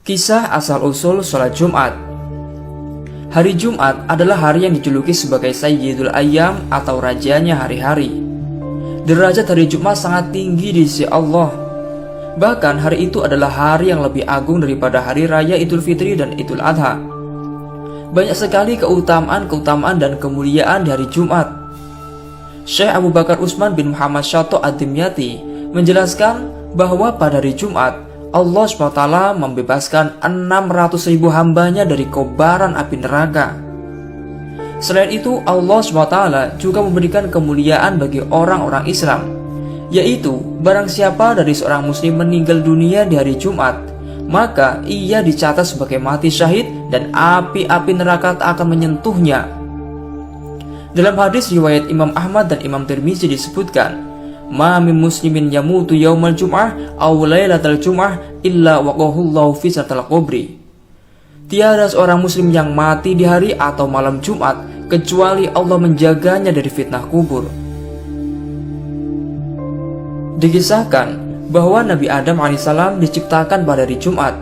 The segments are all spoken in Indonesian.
Kisah asal-usul sholat Jumat. Hari Jumat adalah hari yang dijuluki sebagai Sayyidul Ayyam atau rajanya hari-hari. Derajat hari Jumat sangat tinggi di sisi Allah. Bahkan hari itu adalah hari yang lebih agung daripada hari raya Idul Fitri dan Idul Adha. Banyak sekali keutamaan dan kemuliaan di hari Jumat. Syekh Abu Bakar Utsman bin Muhammad Syato Ad-Dimyati menjelaskan bahwa pada hari Jumat Allah SWT membebaskan 600.000 hambanya dari kobaran api neraka. Selain itu, Allah SWT juga memberikan kemuliaan bagi orang-orang Islam, yaitu barang siapa dari seorang muslim meninggal dunia di hari Jumat, maka ia dicatat sebagai mati syahid dan api-api neraka tak akan menyentuhnya. Dalam hadis riwayat Imam Ahmad dan Imam Tirmizi disebutkan, "Ma min muslimin yamutu yaumal jum'ah aw lailatal jum'ah illa waqahullahu fi satal qabri." Tiada seorang muslim yang mati di hari atau malam Jumat kecuali Allah menjaganya dari fitnah kubur. Dikisahkan bahwa Nabi Adam alaihissalam diciptakan pada hari Jumat.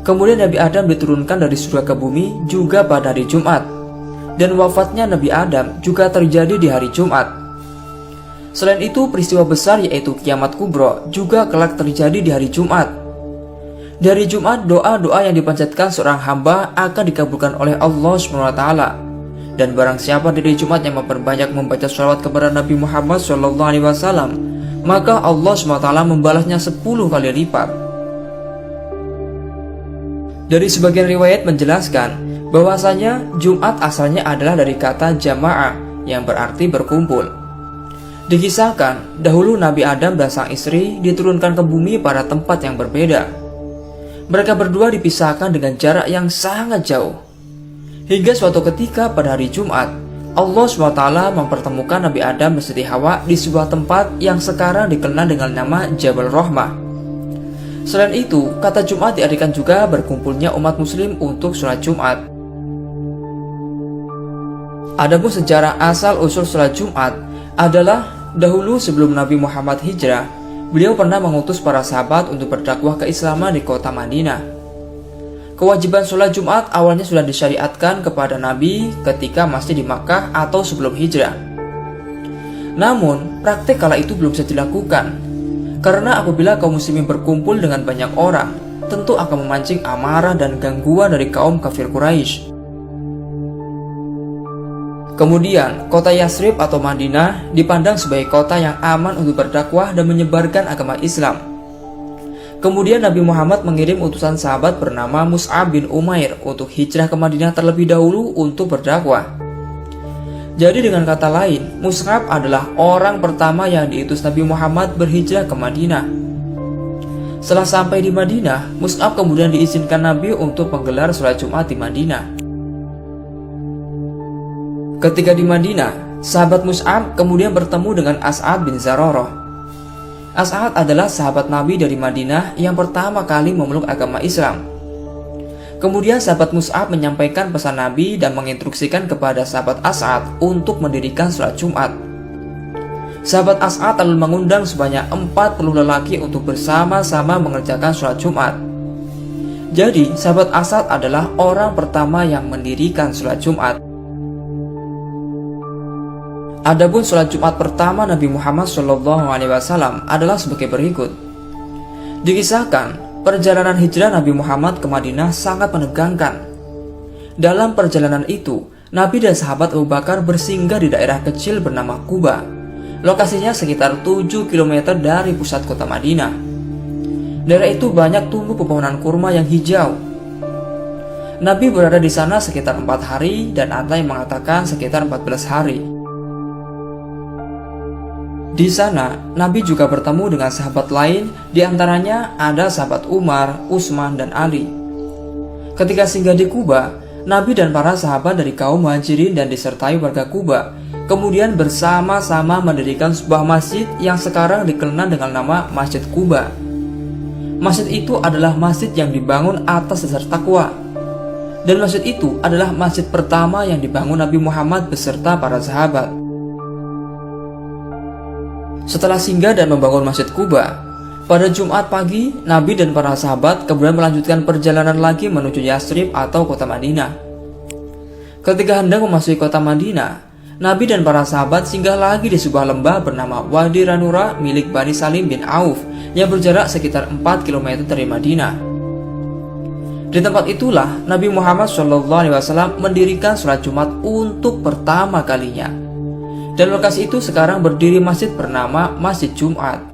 Kemudian Nabi Adam diturunkan dari surga ke bumi juga pada hari Jumat. Dan wafatnya Nabi Adam juga terjadi di hari Jumat. Selain itu, peristiwa besar yaitu kiamat kubro juga kelak terjadi di hari Jumat. Di hari Jumat, doa-doa yang dipanjatkan seorang hamba akan dikabulkan oleh Allah SWT. Dan barang siapa di hari Jumat yang memperbanyak membaca sholawat kepada Nabi Muhammad SAW, maka Allah SWT membalasnya 10 kali lipat. Dari sebagian riwayat menjelaskan bahwasanya Jumat asalnya adalah dari kata jama'ah yang berarti berkumpul. Dikisahkan, dahulu Nabi Adam dan sang istri diturunkan ke bumi pada tempat yang berbeda. Mereka berdua dipisahkan dengan jarak yang sangat jauh. Hingga suatu ketika pada hari Jumat, Allah SWT mempertemukan Nabi Adam dan Siti Hawa di sebuah tempat yang sekarang dikenal dengan nama Jabal Rahmah. Selain itu, kata Jumat diartikan juga berkumpulnya umat muslim untuk sholat Jumat. Adapun sejarah asal-usul sholat Jumat adalah dahulu sebelum Nabi Muhammad hijrah, beliau pernah mengutus para sahabat untuk berdakwah keislaman di kota Madinah. Kewajiban sholat Jumat awalnya sudah disyariatkan kepada Nabi ketika masih di Makkah atau sebelum hijrah. Namun, praktek kala itu belum bisa dilakukan, karena apabila kaum muslimin berkumpul dengan banyak orang, tentu akan memancing amarah dan gangguan dari kaum kafir Quraisy. Kemudian, kota Yasrib atau Madinah dipandang sebagai kota yang aman untuk berdakwah dan menyebarkan agama Islam. Kemudian Nabi Muhammad mengirim utusan sahabat bernama Mus'ab bin Umair untuk hijrah ke Madinah terlebih dahulu untuk berdakwah. Jadi dengan kata lain, Mus'ab adalah orang pertama yang diutus Nabi Muhammad berhijrah ke Madinah. Setelah sampai di Madinah, Mus'ab kemudian diizinkan Nabi untuk menggelar sholat Jumat di Madinah. Ketika di Madinah, sahabat Mus'ab kemudian bertemu dengan As'ad bin Zararah. As'ad adalah sahabat Nabi dari Madinah yang pertama kali memeluk agama Islam. Kemudian sahabat Mus'ab menyampaikan pesan Nabi dan menginstruksikan kepada sahabat As'ad untuk mendirikan sholat Jumat. Sahabat As'ad lalu mengundang sebanyak 40 lelaki untuk bersama-sama mengerjakan sholat Jumat. Jadi, sahabat As'ad adalah orang pertama yang mendirikan sholat Jumat. Adapun sholat Jumat pertama Nabi Muhammad SAW adalah sebagai berikut. Dikisahkan, perjalanan hijrah Nabi Muhammad ke Madinah sangat menegangkan. Dalam perjalanan itu, Nabi dan sahabat Abu Bakar bersinggah di daerah kecil bernama Quba. Lokasinya sekitar 7 km dari pusat kota Madinah. Daerah itu banyak tumbuh pepohonan kurma yang hijau. Nabi berada di sana sekitar 4 hari dan ada yang mengatakan sekitar 14 hari. Di sana, Nabi juga bertemu dengan sahabat lain, diantaranya ada sahabat Umar, Utsman, dan Ali. Ketika singgah di Quba, Nabi dan para sahabat dari kaum Muhajirin dan disertai warga Quba kemudian bersama-sama mendirikan sebuah masjid yang sekarang dikenal dengan nama Masjid Quba. Masjid itu adalah masjid yang dibangun atas dasar takwa. Dan masjid itu adalah masjid pertama yang dibangun Nabi Muhammad beserta para sahabat. Setelah singgah dan membangun Masjid Quba, Pada Jumat pagi, Nabi dan para sahabat kemudian melanjutkan perjalanan lagi menuju Yathrib atau kota Madinah. Ketika hendak memasuki kota Madinah, Nabi dan para sahabat singgah lagi di sebuah lembah bernama Wadi Ranura milik Bani Salim bin Auf yang berjarak sekitar 4 km dari Madinah. Di tempat itulah Nabi Muhammad SAW mendirikan sholat Jumat untuk pertama kalinya. Dan lokasi itu sekarang berdiri masjid bernama Masjid Jumat.